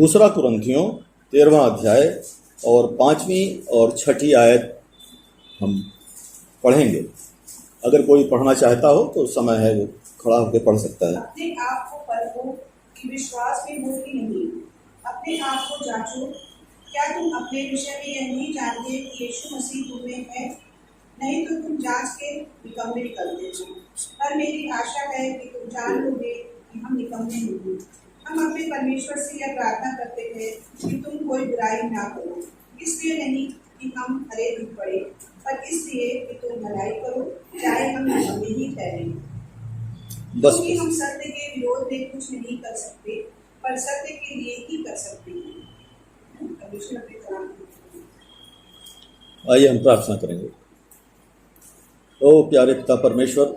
दूसरा कुरिन्थियों 13वां अध्याय और 5वीं और 6ठी आयत हम पढ़ेंगे। अगर कोई पढ़ना चाहता हो तो समय है, वो खड़ा होकर पढ़ सकता है। अपने आप को परखो कि विश्वास में हो कि नहीं। अपने आप को जांचो, क्या तुम अपने विषय में यह नहीं जानते कि यीशु मसीह तुम में है? नहीं तो तुम जांच के निकम्मे निकलते हो। पर मेरी आशा है कि तुम जान लोगे कि हम निकम्मे नहीं। हम अपने परमेश्वर से यह प्रार्थना करते हैं कि तुम कोई बुराई ना करो, इसलिए नहीं कि हम हरे दुख पड़े, पर इसलिए कि तुम भलाई करो, चाहे हम निकम्मे ही ठहरें। क्योंकि हम सत्य के विरोध में कुछ नहीं कर सकते, पर सत्य के लिए ही कर सकते हैं। आइए हम प्रार्थना करेंगे। ओ प्यारे पिता परमेश्वर,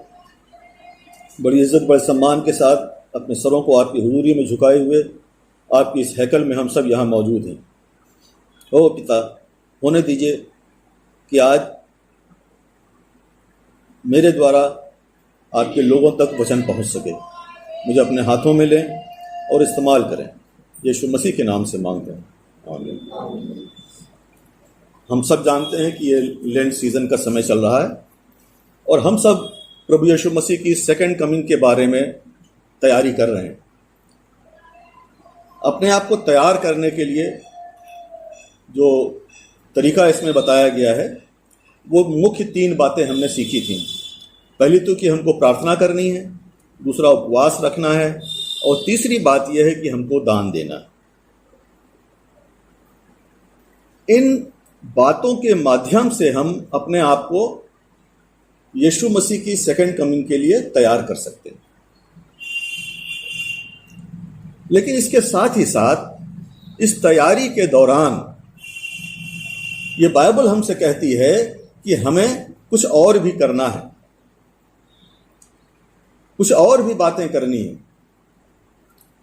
बड़ी इज्जत बड़े सम्मान के साथ अपने सरों को आपकी हुजूरी में झुकाए हुए आपकी इस हैकल में हम सब यहाँ मौजूद हैं। ओ पिता, होने दीजिए कि आज मेरे द्वारा आपके लोगों तक वचन पहुँच सके। मुझे अपने हाथों में लें और इस्तेमाल करें। यीशु मसीह के नाम से मांगते हैं, आमीन। हम सब जानते हैं कि ये लेंट सीजन का समय चल रहा है और हम सब प्रभु यीशु मसीह की सेकंड कमिंग के बारे में तैयारी कर रहे हैं। अपने आप को तैयार करने के लिए जो तरीका इसमें बताया गया है, वो मुख्य 3 बातें हमने सीखी थी। पहली तो कि हमको प्रार्थना करनी है, दूसरा उपवास रखना है, और तीसरी बात यह है कि हमको दान देना है। इन बातों के माध्यम से हम अपने आप को यीशु मसीह की सेकंड कमिंग के लिए तैयार कर सकते हैं। लेकिन इसके साथ ही साथ इस तैयारी के दौरान ये बाइबल हमसे कहती है कि हमें कुछ और भी करना है, कुछ और भी बातें करनी है।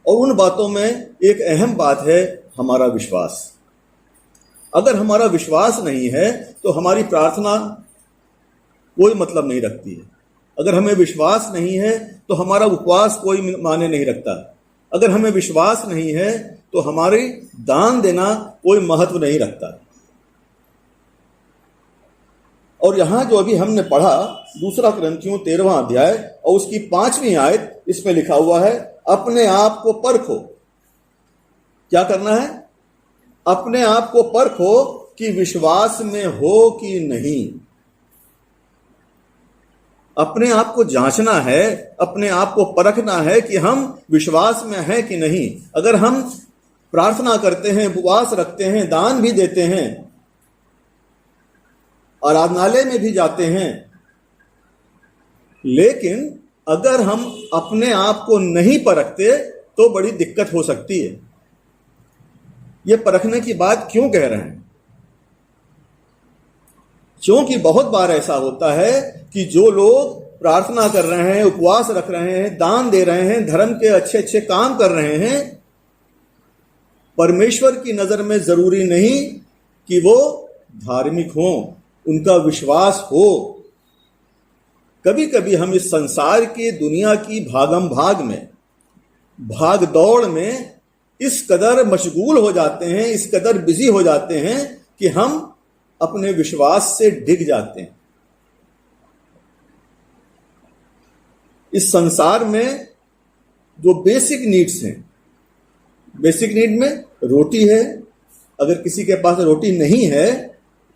और उन बातों में एक अहम बात है हमारा विश्वास। अगर हमारा विश्वास नहीं है तो हमारी प्रार्थना कोई मतलब नहीं रखती है। अगर हमें विश्वास नहीं है तो हमारा उपवास कोई माने नहीं रखता। अगर हमें विश्वास नहीं है तो हमारी दान देना कोई महत्व नहीं रखता। और यहां जो अभी हमने पढ़ा दूसरा कुरिन्थियों 13वां अध्याय और उसकी 5वीं आयत, इसमें लिखा हुआ है अपने आप को परखो। क्या करना है? अपने आप को परखो कि विश्वास में हो कि नहीं। अपने आप को जांचना है, अपने आप को परखना है कि हम विश्वास में हैं कि नहीं। अगर हम प्रार्थना करते हैं, उपवास रखते हैं, दान भी देते हैं, आराधनालय में भी जाते हैं, लेकिन अगर हम अपने आप को नहीं परखते तो बड़ी दिक्कत हो सकती है। यह परखने की बात क्यों कह रहे हैं? क्योंकि बहुत बार ऐसा होता है कि जो लोग प्रार्थना कर रहे हैं, उपवास रख रहे हैं, दान दे रहे हैं, धर्म के अच्छे अच्छे काम कर रहे हैं, परमेश्वर की नजर में जरूरी नहीं कि वो धार्मिक हों, उनका विश्वास हो। कभी कभी हम इस संसार की दुनिया की भागम भाग में, भाग दौड़ में इस कदर मशगूल हो जाते हैं, इस कदर बिजी हो जाते हैं कि हम अपने विश्वास से डिग जाते हैं। इस संसार में जो बेसिक नीड्स हैं, बेसिक नीड में रोटी है। अगर किसी के पास रोटी नहीं है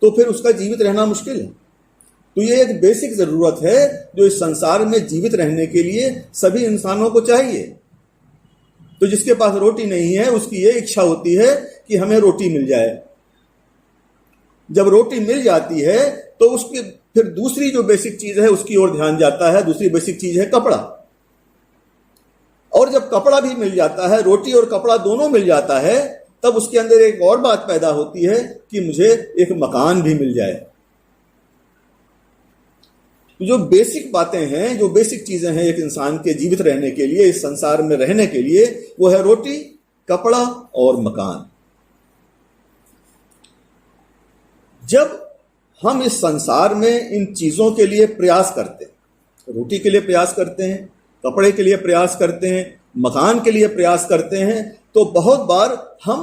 तो फिर उसका जीवित रहना मुश्किल है। तो ये एक बेसिक जरूरत है जो इस संसार में जीवित रहने के लिए सभी इंसानों को चाहिए। तो जिसके पास रोटी नहीं है उसकी ये इच्छा होती है कि हमें रोटी मिल जाए। जब रोटी मिल जाती है तो उसकी फिर दूसरी जो बेसिक चीज है उसकी ओर ध्यान जाता है। दूसरी बेसिक चीज है कपड़ा। और जब कपड़ा भी मिल जाता है, रोटी और कपड़ा दोनों मिल जाता है, तब उसके अंदर एक और बात पैदा होती है कि मुझे एक मकान भी मिल जाए। जो बेसिक बातें हैं, जो बेसिक चीजें हैं एक इंसान के जीवित रहने के लिए, इस संसार में रहने के लिए, वो है रोटी, कपड़ा और मकान। जब हम इस संसार में इन चीजों के लिए प्रयास करते हैं, रोटी के लिए प्रयास करते हैं, कपड़े के लिए प्रयास करते हैं, मकान के लिए प्रयास करते हैं, तो बहुत बार हम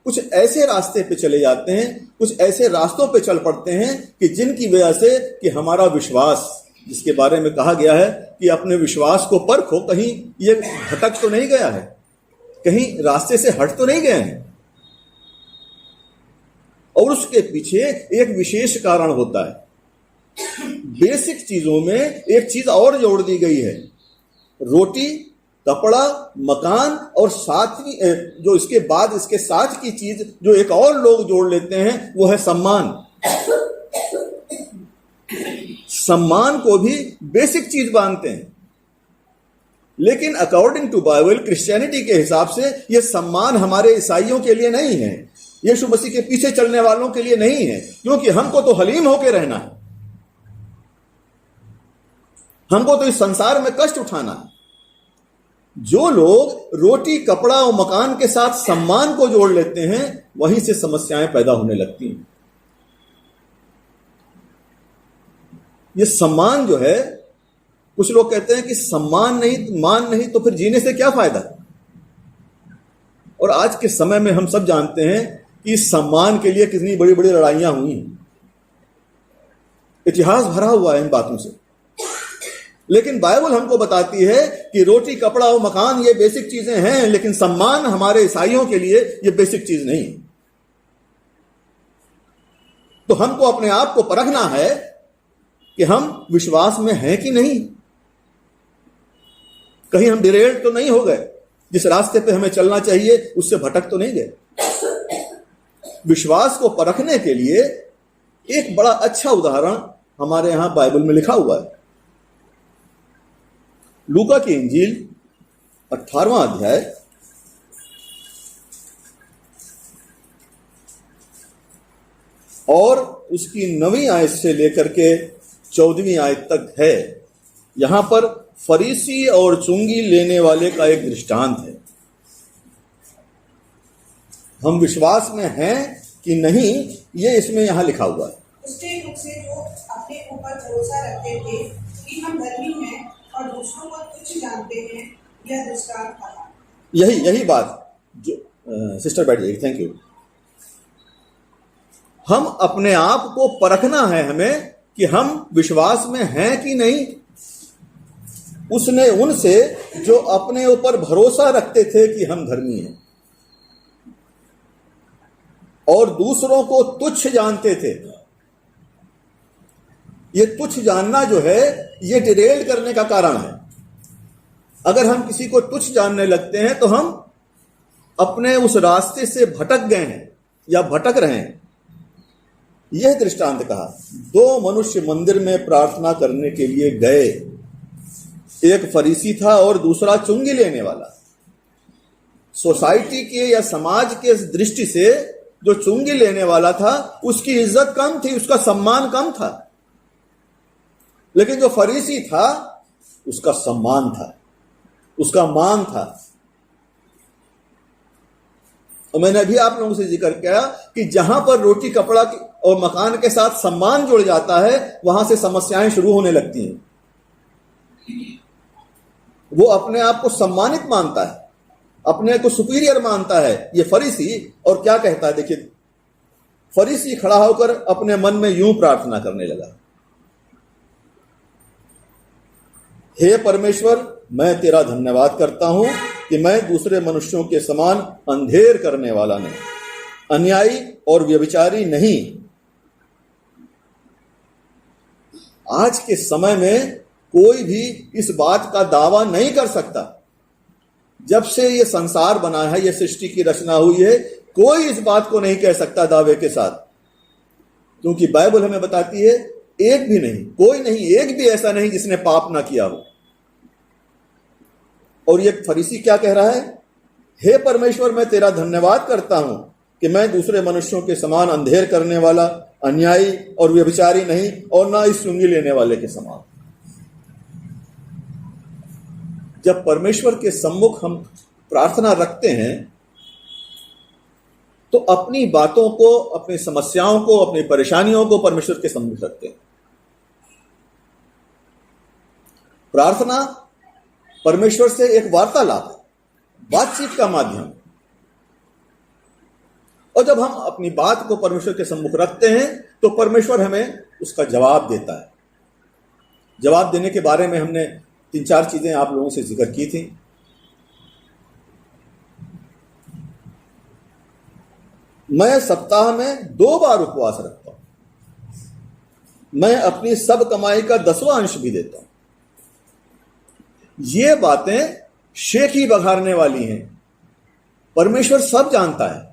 कुछ ऐसे रास्ते पे चले जाते हैं, कुछ ऐसे रास्तों पे चल पड़ते हैं कि जिनकी वजह से कि हमारा विश्वास, जिसके बारे में कहा गया है कि अपने विश्वास को परखो, कहीं ये भटक तो नहीं गया है, कहीं रास्ते से हट तो नहीं गए हैं। और उसके पीछे एक विशेष कारण होता है। बेसिक चीजों में एक चीज और जोड़ दी गई है, रोटी, कपड़ा, मकान, और साथी जो इसके बाद इसके साथ की चीज जो एक और लोग जोड़ लेते हैं वो है सम्मान। सम्मान को भी बेसिक चीज मानते हैं, लेकिन अकॉर्डिंग टू बाइबल, क्रिश्चियनिटी के हिसाब से यह सम्मान हमारे ईसाइयों के लिए नहीं है, यीशु मसीह के पीछे चलने वालों के लिए नहीं है, क्योंकि हमको तो हलीम होकर रहना है, हमको तो इस संसार में कष्ट उठाना है। जो लोग रोटी, कपड़ा और मकान के साथ सम्मान को जोड़ लेते हैं, वहीं से समस्याएं पैदा होने लगती हैं। ये सम्मान जो है, कुछ लोग कहते हैं कि सम्मान नहीं, मान नहीं तो फिर जीने से क्या फायदा। और आज के समय में हम सब जानते हैं कि सम्मान के लिए कितनी बड़ी बड़ी लड़ाइयां हुई हैं, इतिहास भरा हुआ है इन बातों से। लेकिन बाइबल हमको बताती है कि रोटी, कपड़ा और मकान ये बेसिक चीजें हैं, लेकिन सम्मान हमारे ईसाइयों के लिए ये बेसिक चीज नहीं है। तो हमको अपने आप को परखना है कि हम विश्वास में हैं कि नहीं, कहीं हम डिरेल्ड तो नहीं हो गए, जिस रास्ते पे हमें चलना चाहिए उससे भटक तो नहीं गए। विश्वास को परखने के लिए एक बड़ा अच्छा उदाहरण हमारे यहां बाइबल में लिखा हुआ है। लूका की इंजील 18वां अध्याय और उसकी 9वीं आयत से लेकर के 14वीं आयत तक है। यहां पर फरीसी और चुंगी लेने वाले का एक दृष्टांत है। हम विश्वास में हैं कि नहीं, ये इसमें यहां लिखा हुआ है। उसके युग से जो अपने ऊपर भरोसा रखते थे कि हम धर्मी हैं और दूसरों को तुच्छ जानते हैं, यह दृष्टांत कहा। यही बात जो सिस्टर बैठ जाइए, थैंक यू। हम अपने आप को परखना है हमें कि हम विश्वास में हैं कि नहीं। उसने उनसे जो अपने ऊपर भरोसा रखते थे कि हम धर्मी हैं और दूसरों को तुच्छ जानते थे, ये तुच्छ जानना जो है ये डिरेल करने का कारण है। अगर हम किसी को तुच्छ जानने लगते हैं तो हम अपने उस रास्ते से भटक गए हैं या भटक रहे हैं। यह दृष्टांत कहा। 2 मनुष्य मंदिर में प्रार्थना करने के लिए गए, एक फरीसी था और दूसरा चुंगी लेने वाला। सोसाइटी के या समाज के दृष्टि से जो चुंगी लेने वाला था उसकी इज्जत कम थी, उसका सम्मान कम था, लेकिन जो फरीसी था उसका सम्मान था, उसका मान था। और मैंने अभी आप लोगों से जिक्र किया कि जहां पर रोटी, कपड़ा और मकान के साथ सम्मान जुड़ जाता है, वहां से समस्याएं शुरू होने लगती हैं। वो अपने आप को सम्मानित मानता है, अपने को सुपीरियर मानता है ये फरीसी। और क्या कहता है, देखिए, फरीसी खड़ा होकर अपने मन में यूं प्रार्थना करने लगा, हे परमेश्वर, मैं तेरा धन्यवाद करता हूं कि मैं दूसरे मनुष्यों के समान अंधेर करने वाला नहीं, अन्यायी और व्यभिचारी नहीं। आज के समय में कोई भी इस बात का दावा नहीं कर सकता। जब से ये संसार बना है, ये सृष्टि की रचना हुई है, कोई इस बात को नहीं कह सकता दावे के साथ, क्योंकि बाइबल हमें बताती है एक भी नहीं, कोई नहीं, एक भी ऐसा नहीं जिसने पाप ना किया हो। और ये फरीसी क्या कह रहा है, हे परमेश्वर, मैं तेरा धन्यवाद करता हूं कि मैं दूसरे मनुष्यों के समान अंधेर करने वाला, अन्यायी और व्यभिचारी नहीं, और ना इस चुंगी लेने वाले के समान। जब परमेश्वर के सम्मुख हम प्रार्थना रखते हैं तो अपनी बातों को, अपनी समस्याओं को, अपनी परेशानियों को परमेश्वर के सम्मुख रखते हैं। प्रार्थना परमेश्वर से एक वार्तालाप, बातचीत का माध्यम। और जब हम अपनी बात को परमेश्वर के सम्मुख रखते हैं तो परमेश्वर हमें उसका जवाब देता है। जवाब देने के बारे में हमने 3-4 चीजें आप लोगों से जिक्र की थी। मैं सप्ताह में 2 बार उपवास रखता हूं। मैं अपनी सब कमाई का 10वां अंश भी देता हूं। ये बातें शेखी बघारने वाली हैं। परमेश्वर सब जानता है,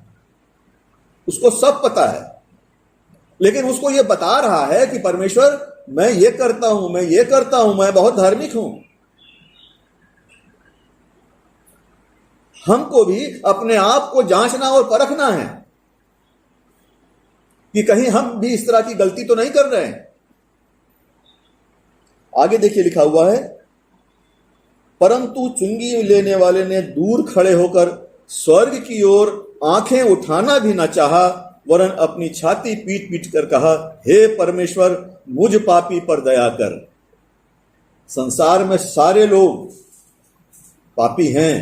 उसको सब पता है, लेकिन उसको यह बता रहा है कि परमेश्वर मैं ये करता हूं, मैं ये करता हूं, मैं बहुत धार्मिक हूं। हमको भी अपने आप को जांचना और परखना है कि कहीं हम भी इस तरह की गलती तो नहीं कर रहे हैं। आगे देखिए लिखा हुआ है, परंतु चुंगी लेने वाले ने दूर खड़े होकर स्वर्ग की ओर आंखें उठाना भी न चाहा, वरन अपनी छाती पीट पीट कर कहा, हे परमेश्वर मुझ पापी पर दया कर। संसार में सारे लोग पापी हैं,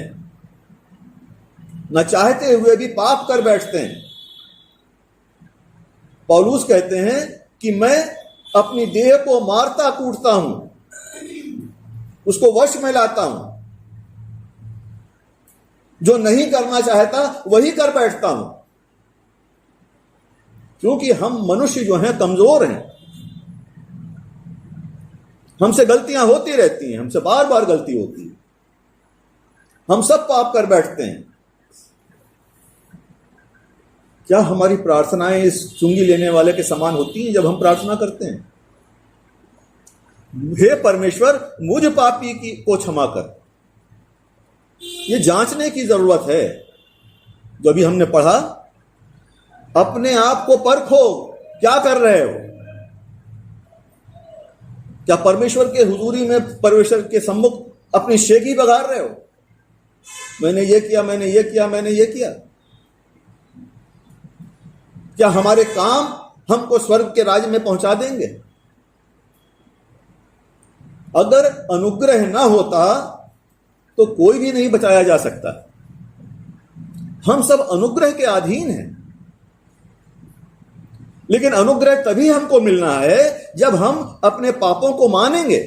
न चाहते हुए भी पाप कर बैठते हैं। पौलुस कहते हैं कि मैं अपनी देह को मारता कूटता हूं, उसको वश में लाता हूं, जो नहीं करना चाहता वही कर बैठता हूं, क्योंकि हम मनुष्य जो हैं कमजोर हैं। हमसे गलतियां होती रहती हैं, हमसे बार बार गलती होती है, हम सब पाप कर बैठते हैं। क्या हमारी प्रार्थनाएं इस चुंगी लेने वाले के समान होती हैं जब हम प्रार्थना करते हैं, हे परमेश्वर मुझ पापी को क्षमा कर? ये जांचने की जरूरत है। जो भी हमने पढ़ा, अपने आप को परखो, क्या कर रहे हो? क्या परमेश्वर के हुजूरी में, परमेश्वर के सम्मुख अपनी शेखी बघार रहे हो? मैंने ये किया, मैंने ये किया, मैंने ये किया। क्या हमारे काम हमको स्वर्ग के राज्य में पहुंचा देंगे? अगर अनुग्रह ना होता तो कोई भी नहीं बचाया जा सकता। हम सब अनुग्रह के अधीन हैं, लेकिन अनुग्रह तभी हमको मिलना है जब हम अपने पापों को मानेंगे।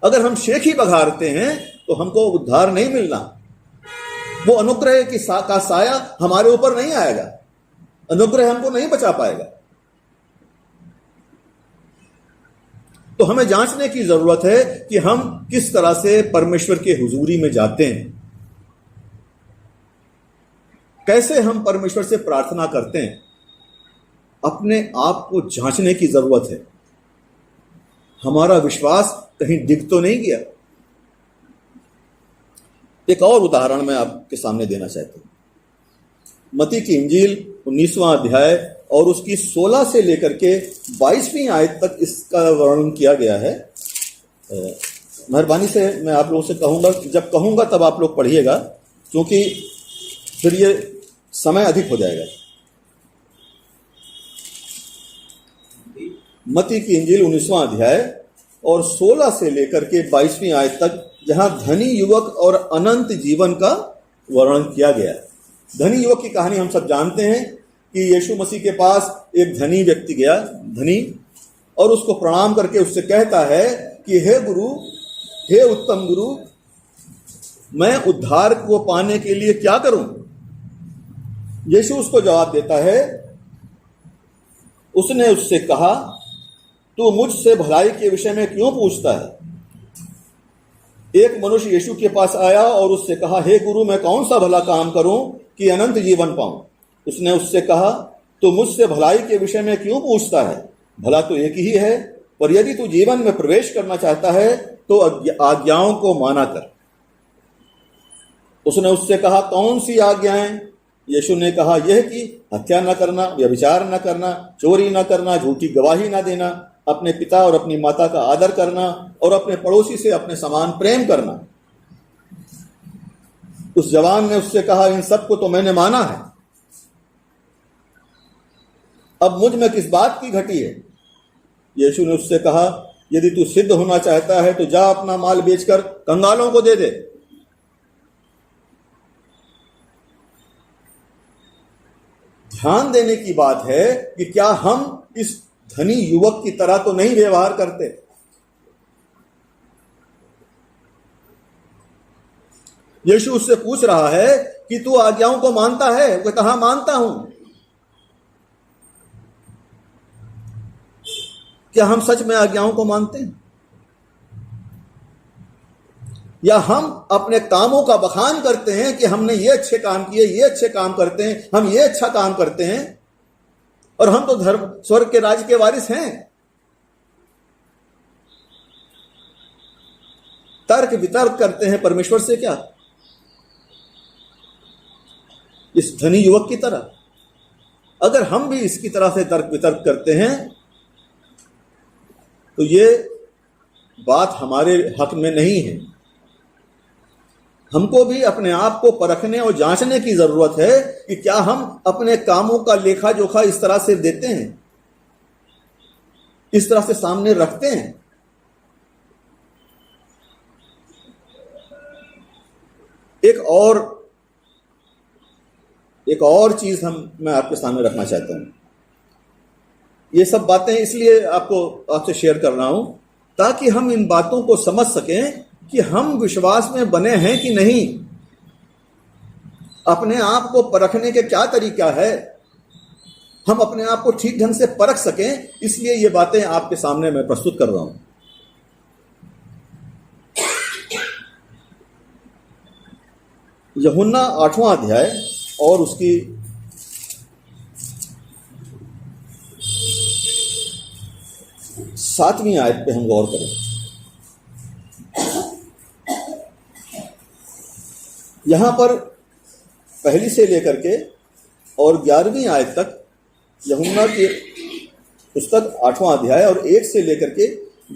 अगर हम शेखी बघारते हैं तो हमको उद्धार नहीं मिलना। वो अनुग्रह का साया हमारे ऊपर नहीं आएगा, अनुग्रह हमको नहीं बचा पाएगा। तो हमें जांचने की जरूरत है कि हम किस तरह से परमेश्वर के हुजूरी में जाते हैं, कैसे हम परमेश्वर से प्रार्थना करते हैं। अपने आप को जांचने की जरूरत है। हमारा विश्वास कहीं डिग तो नहीं गया। एक और उदाहरण मैं आपके सामने देना चाहता हूं। मत्ती की इंजील 19वां अध्याय और उसकी 16 से लेकर के 22वीं आयत तक इसका वर्णन किया गया है। मेहरबानी से मैं आप लोगों से कहूंगा, जब कहूंगा तब आप लोग पढ़िएगा, क्योंकि फिर ये समय अधिक हो जाएगा। मत्ती की इंजील 19वां अध्याय और 16 से लेकर के 22वीं आयत तक, जहां धनी युवक और अनंत जीवन का वर्णन किया गया है। धनी युवक की कहानी हम सब जानते हैं कि यीशु मसीह के पास एक धनी व्यक्ति गया, धनी, और उसको प्रणाम करके उससे कहता है कि हे गुरु, हे उत्तम गुरु, मैं उद्धार को पाने के लिए क्या करूं? यीशु उसको जवाब देता है, उसने उससे कहा, तू मुझसे भलाई के विषय में क्यों पूछता है? एक मनुष्य यीशु के पास आया और उससे कहा, हे गुरु, मैं कौन सा भला काम करूं कि अनंत जीवन पाऊं? उसने उससे कहा, तो मुझसे भलाई के विषय में क्यों पूछता है? भला तो एक ही है, पर यदि तू जीवन में प्रवेश करना चाहता है तो आज्ञाओं को माना कर। उसने उससे कहा, कौन सी आज्ञाएं? यीशु ने कहा, यह कि हत्या न करना, व्यभिचार न करना, चोरी न करना, झूठी गवाही न देना, अपने पिता और अपनी माता का आदर करना और अपने पड़ोसी से अपने समान प्रेम करना। उस जवान ने उससे कहा, इन सब को तो मैंने माना है, अब मुझ में किस बात की घटी है? यीशु ने उससे कहा, यदि तू सिद्ध होना चाहता है तो जा अपना माल बेचकर कंगालों को दे दे ध्यान देने की बात है कि क्या हम इस धनी युवक की तरह तो नहीं व्यवहार करते। यीशु उससे पूछ रहा है कि तू आज्ञाओं को मानता है? वो कहता हाँ मानता हूं। क्या हम सच में आज्ञाओं को मानते हैं, या हम अपने कामों का बखान करते हैं कि हमने ये अच्छे काम किए, ये अच्छे काम करते हैं, हम ये अच्छा काम करते हैं और हम तो धर्म स्वर्ग के राज्य के वारिस हैं। तर्क वितर्क करते हैं परमेश्वर से क्या, इस धनी युवक की तरह। अगर हम भी इसकी तरह से तर्क वितर्क करते हैं तो ये बात हमारे हक में नहीं है। हमको भी अपने आप को परखने और जांचने की जरूरत है कि क्या हम अपने कामों का लेखा जोखा इस तरह से देते हैं, इस तरह से सामने रखते हैं। एक और चीज मैं आपके सामने रखना चाहता हूं। ये सब बातें इसलिए आपसे शेयर कर रहा हूं ताकि हम इन बातों को समझ सकें कि हम विश्वास में बने हैं कि नहीं, अपने आप को परखने के क्या तरीका है, हम अपने आप को ठीक ढंग से परख सकें। इसलिए ये बातें आपके सामने मैं प्रस्तुत कर रहा हूं। यूहन्ना 8वां अध्याय और उसकी 7वीं आयत पे हम गौर करें। यहां पर पहली से लेकर के और 11वीं आयत तक यूहन्ना की पुस्तक 8वां अध्याय और 1 से लेकर के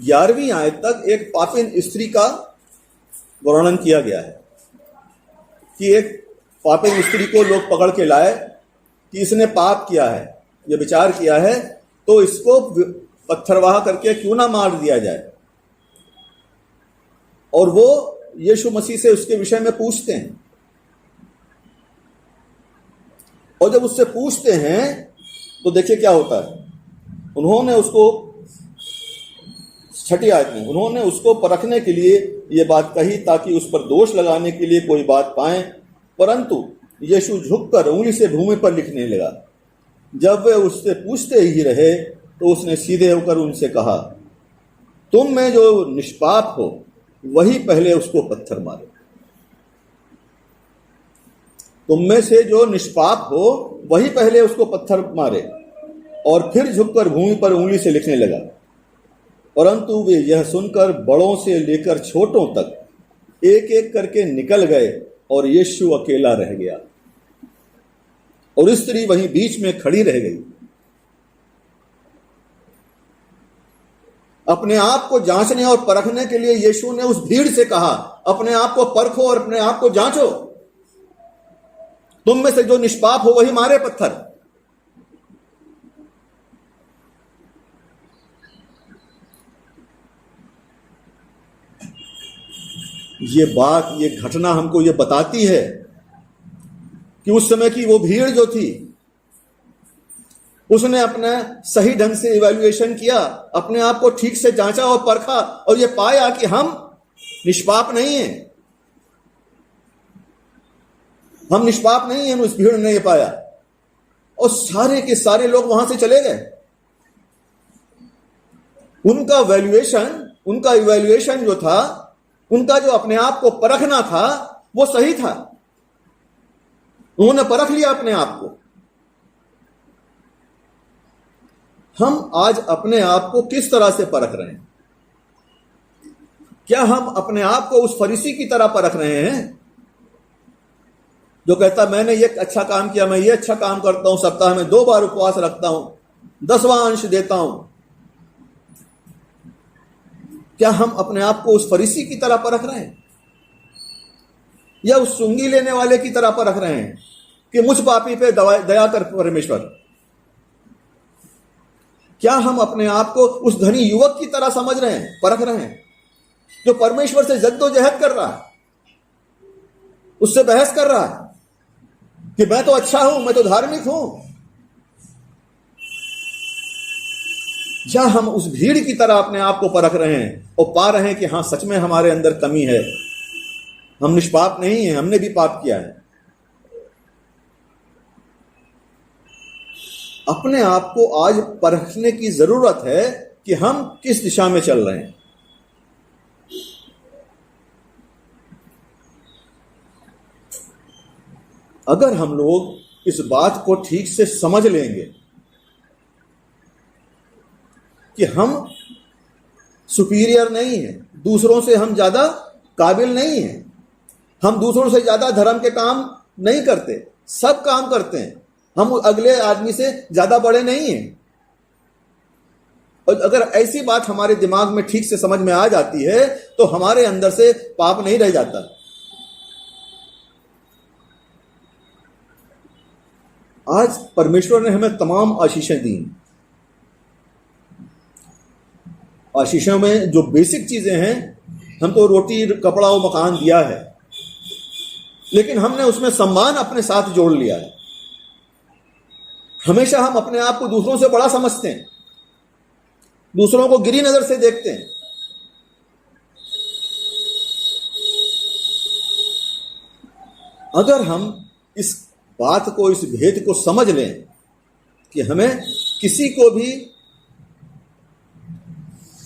11वीं आयत तक एक पापिन स्त्री का वर्णन किया गया है कि एक पापिन स्त्री को लोग पकड़ के लाए कि इसने पाप किया है, ये विचार किया है तो इसको पत्थरवाह करके क्यों ना मार दिया जाए। और वो यीशु मसीह से उसके विषय में पूछते हैं, और जब उससे पूछते हैं तो देखिए क्या होता है। उन्होंने उसको 6ठी आयत में उन्होंने उसको परखने के लिए ये बात कही ताकि उस पर दोष लगाने के लिए कोई बात पाएं, परंतु यीशु झुककर उंगली से भूमि पर लिखने लगा। जब वे उससे पूछते ही रहे तो उसने सीधे होकर उनसे कहा, तुम में जो निष्पाप हो वही पहले उसको पत्थर मारे। तुम में से जो निष्पाप हो वही पहले उसको पत्थर मारे। और फिर झुककर भूमि पर उंगली से लिखने लगा। परंतु वे यह सुनकर बड़ों से लेकर छोटों तक एक एक करके निकल गए और यीशु अकेला रह गया और स्त्री वहीं बीच में खड़ी रह गई। अपने आप को जांचने और परखने के लिए यीशु ने उस भीड़ से कहा, अपने आप को परखो और अपने आप को जांचो। तुम में से जो निष्पाप हो वही मारे पत्थर। ये घटना हमको ये बताती है कि उस समय की वो भीड़ जो थी उसने अपने सही ढंग से इवैल्यूएशन किया, अपने आप को ठीक से जांचा और परखा और ये पाया कि हम निष्पाप नहीं हैं। हम निष्पाप नहीं हैं। उस भीड़ ने ये पाया और सारे के सारे लोग वहां से चले गए। उनका इवैल्यूएशन जो था, उनका जो अपने आप को परखना था वो सही था। उन्होंने परख लिया अपने आप को। हम आज अपने आप को किस तरह से परख रहे हैं? क्या हम अपने आप को उस फरीसी की तरह परख रहे हैं जो कहता मैंने ये अच्छा काम किया, मैं ये अच्छा काम करता हूं, सप्ताह में 2 बार उपवास रखता हूं, 10वां अंश देता हूं? क्या हम अपने आप को उस फरीसी की तरह परख रहे हैं या उस सुंगी लेने वाले की तरह परख रहे हैं कि मुझ पापी पे दया कर परमेश्वर? क्या हम अपने आप को उस धनी युवक की तरह समझ रहे हैं, परख रहे हैं, जो परमेश्वर से जद्दोजहद कर रहा है, उससे बहस कर रहा है कि मैं तो अच्छा हूं, मैं तो धार्मिक हूं, या हम उस भीड़ की तरह अपने आप को परख रहे हैं और पा रहे हैं कि हाँ, सच में हमारे अंदर कमी है, हम निष्पाप नहीं हैं, हमने भी पाप किया है। अपने आप को आज परखने की जरूरत है कि हम किस दिशा में चल रहे हैं। अगर हम लोग इस बात को ठीक से समझ लेंगे कि हम सुपीरियर नहीं हैं, दूसरों से हम ज्यादा काबिल नहीं हैं, हम दूसरों से ज्यादा धर्म के काम नहीं करते, सब काम करते हैं, हम अगले आदमी से ज्यादा बड़े नहीं हैं। और अगर ऐसी बात हमारे दिमाग में ठीक से समझ में आ जाती है तो हमारे अंदर से पाप नहीं रह जाता। आज परमेश्वर ने हमें तमाम आशीषें दी। आशीषों में जो बेसिक चीजें हैं, हमको रोटी, कपड़ा और मकान दिया है, लेकिन हमने उसमें सम्मान अपने साथ जोड़ लिया है। हमेशा हम अपने आप को दूसरों से बड़ा समझते हैं, दूसरों को गिरी नजर से देखते हैं। अगर हम इस बात को, इस भेद को समझ लें कि हमें किसी को भी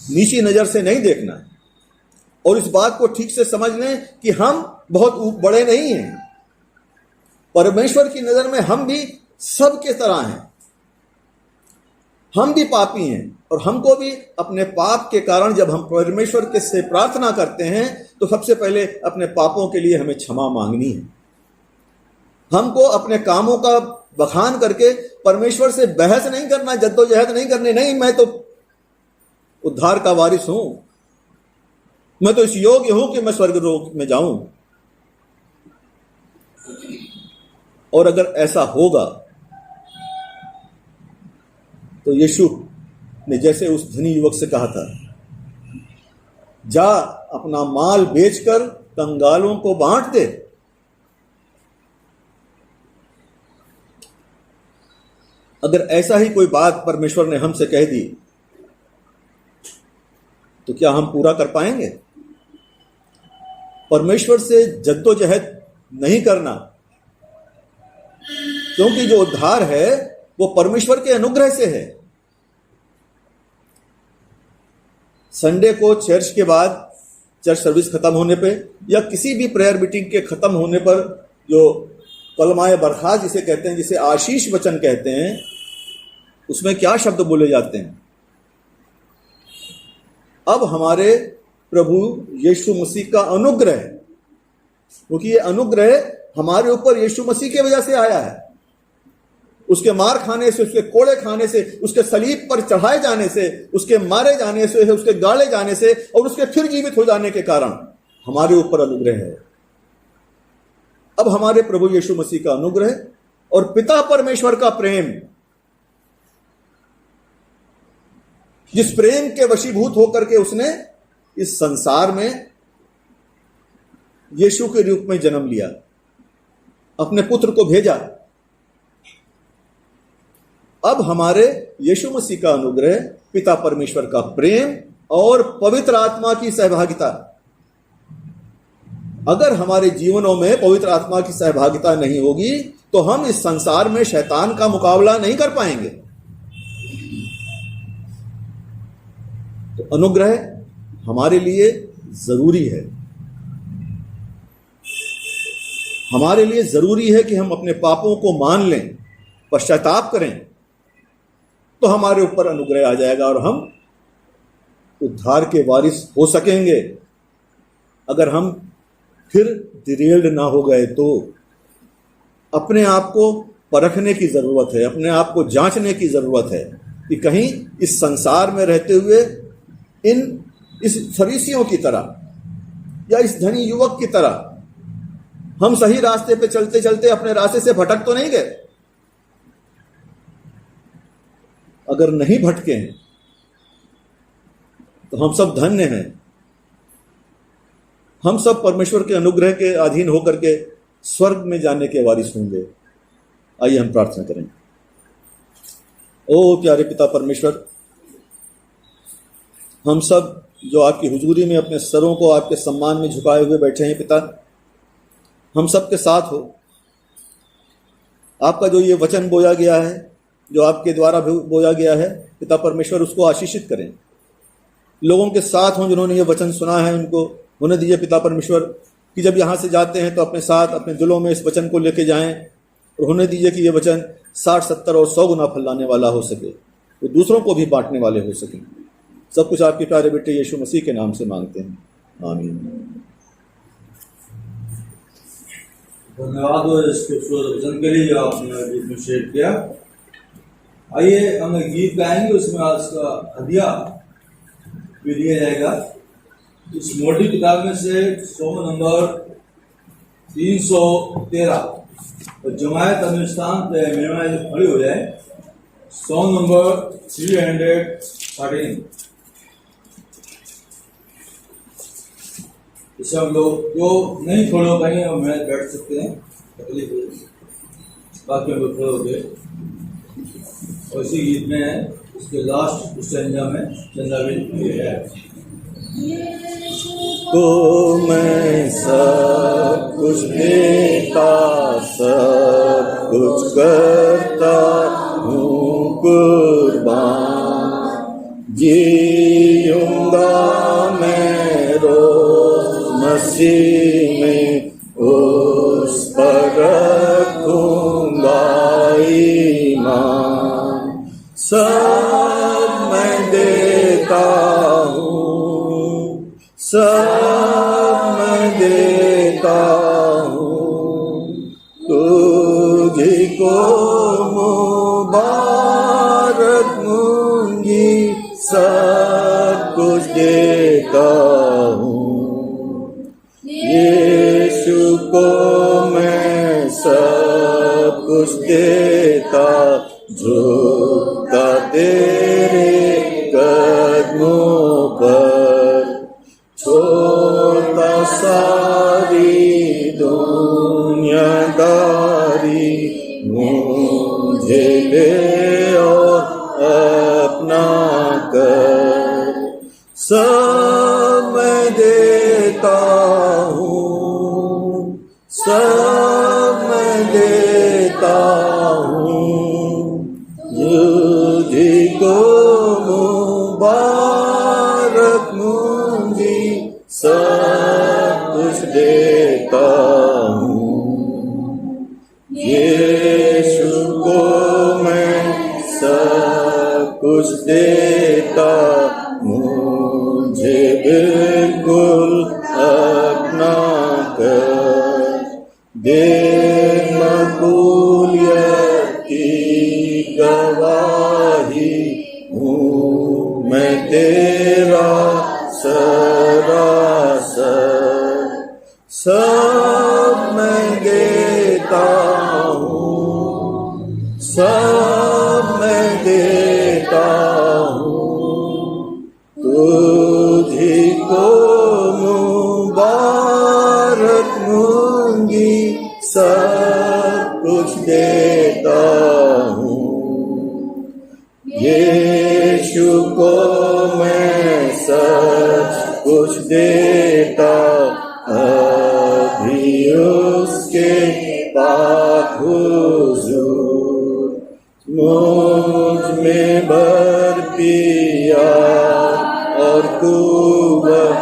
नीची नजर से नहीं देखना है, और इस बात को ठीक से समझ लें कि हम बहुत बड़े नहीं हैं, परमेश्वर की नजर में हम भी सबके तरह हैं, हम भी पापी हैं, और हमको भी अपने पाप के कारण जब हम परमेश्वर के से प्रार्थना करते हैं तो सबसे पहले अपने पापों के लिए हमें क्षमा मांगनी है। हमको अपने कामों का बखान करके परमेश्वर से बहस नहीं करना, जद्दोजहद नहीं करनी, नहीं मैं तो उद्धार का वारिस हूं, मैं तो इस योग्य हूं कि मैं स्वर्ग लोक में जाऊं। और अगर ऐसा होगा तो यीशु ने जैसे उस धनी युवक से कहा था, जा अपना माल बेचकर कंगालों को बांट दे, अगर ऐसा ही कोई बात परमेश्वर ने हमसे कह दी तो क्या हम पूरा कर पाएंगे? परमेश्वर से जद्दोजहद नहीं करना, क्योंकि जो उद्धार है वो परमेश्वर के अनुग्रह से है। संडे को चर्च के बाद, चर्च सर्विस खत्म होने पे या किसी भी प्रेयर मीटिंग के खत्म होने पर जो कलमाए बरखास्त जिसे कहते हैं, जिसे आशीष वचन कहते हैं, उसमें क्या शब्द बोले जाते हैं? अब हमारे प्रभु यीशु मसीह का अनुग्रह, क्योंकि ये अनुग्रह हमारे ऊपर यीशु मसीह की वजह से आया है, उसके मार खाने से, उसके कोड़े खाने से, उसके सलीब पर चढ़ाए जाने से, उसके मारे जाने से, उसके गाड़े जाने से और उसके फिर जीवित हो जाने के कारण हमारे ऊपर अनुग्रह है। अब हमारे प्रभु यीशु मसीह का अनुग्रह और पिता परमेश्वर का प्रेम, जिस प्रेम के वशीभूत होकर के उसने इस संसार में यीशु के रूप में जन्म लिया, अपने पुत्र को भेजा। अब हमारे यीशु मसीह का अनुग्रह, पिता परमेश्वर का प्रेम और पवित्र आत्मा की सहभागिता, अगर हमारे जीवनों में पवित्र आत्मा की सहभागिता नहीं होगी तो हम इस संसार में शैतान का मुकाबला नहीं कर पाएंगे। तो अनुग्रह हमारे लिए जरूरी है। हमारे लिए जरूरी है कि हम अपने पापों को मान लें, पश्चाताप करें, तो हमारे ऊपर अनुग्रह आ जाएगा और हम उद्धार के वारिस हो सकेंगे। अगर हम फिर डिरेल्ड ना हो गए तो अपने आप को परखने की जरूरत है, अपने आप को जांचने की जरूरत है कि कहीं इस संसार में रहते हुए इस फरीसियों की तरह या इस धनी युवक की तरह हम सही रास्ते पे चलते चलते अपने रास्ते से भटक तो नहीं गए। अगर नहीं भटके हैं तो हम सब धन्य हैं, हम सब परमेश्वर के अनुग्रह के अधीन होकर के स्वर्ग में जाने के वारिस होंगे। आइए हम प्रार्थना करें। ओ प्यारे पिता परमेश्वर, हम सब जो आपकी हुजूरी में अपने सरों को आपके सम्मान में झुकाए हुए बैठे हैं पिता, हम सब के साथ हो। आपका जो ये वचन बोया गया है, जो आपके द्वारा बोया गया है, पिता परमेश्वर उसको आशीषित करें। लोगों के साथ हों जिन्होंने ये वचन सुना है, उनको होने दीजिए पिता परमेश्वर कि जब यहाँ से जाते हैं तो अपने साथ अपने दिलों में इस वचन को लेके जाएं, और होने दीजिए कि ये वचन 60, 70 और 100 गुना फैलाने वाला हो सके, वो दूसरों को भी बांटने वाले हो सकें। सब कुछ आपके प्यारे बेटे यीशु मसीह के नाम से मांगते हैं, आमीन। धन्यवाद इस खूबसूरत वचन के लिए जो आपने गीत में शेयर किया। आइए हम एक गीत गाएंगे, उसमें आज का हदिया भी दिया जाएगा। इस मोटी किताब में से सॉन्ग नंबर 313 और जमायत अफगानिस्तान पे मेहमान खड़ी हो जाए, सॉन्ग नंबर 313। सब लोग जो नहीं खड़े हो पाएंगे वो मैच बैठ सकते हैं, तकलीफ बाकी हम लोग खड़े हो गए। और इसी गीत में उसके लास्ट स्टैंजा में चंदा भी है। तो मैं सब कुछ देता, सब कुछ करता हूँ कुर्बान, जीऊंगा मैं रोज मसीह में, उस पर रखूंगा ईमान। सब मैं देता हूँ, सब मैं देता हूँ, तुझी को मुबारक दूंगी, सब कुछ देता हूँ। यीशु को मैं सब कुछ देता, झुकता तेरे कदमों पर, छोड़ता सारी दुनियादारी, मुझे ले और अपना कर। सब मैं देता हूँ, सब मैं देता हूँ, तुझी को मुबारक दूंगी, सब कुछ देता हूँ। यीशु को मैं सब कुछ देता, मुझे बिल्कुल अपना कर दे। मकबूलियत की गवाही हूँ मैं तेरा सरासर, सब मैं देता हूँ, सब मैं देता हूँ, तुझी को मुबारक दूंगी, सब कुछ देता हूँ। यीशु को मैं सब कुछ देता, अभी उसके पाक हुजूर, मुझ में भर पिया और कुव्वत